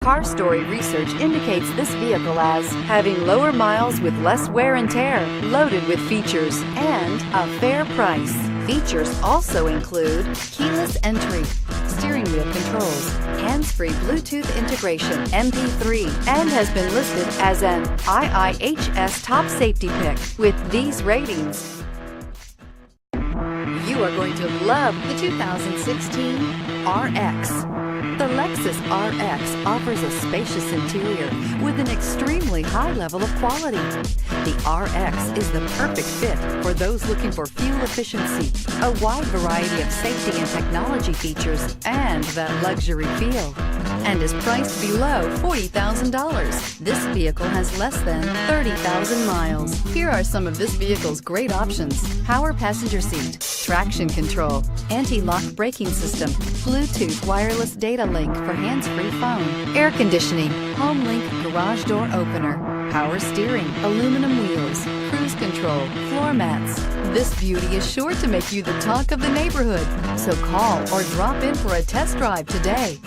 Car Story research indicates this vehicle as having lower miles with less wear and tear, loaded with features, and a fair price. Features also include keyless entry, steering wheel controls, hands-free Bluetooth integration, MP3, and has been listed as an IIHS top safety pick. With these ratings, you are going to love the 2016 RX. The Lexus RX offers a spacious interior with an extremely high level of quality. The RX is the perfect fit for those looking for fuel efficiency, a wide variety of safety and technology features, and that luxury feel, and is priced below $40,000. This vehicle has less than 30,000 miles. Here are some of this vehicle's great options: power passenger seat, traction control, anti-lock braking system, Bluetooth wireless data link for hands-free phone, air conditioning, home link garage door opener, power steering, aluminum wheels, cruise control, floor mats. This beauty is sure to make you the talk of the neighborhood. So call or drop in for a test drive today.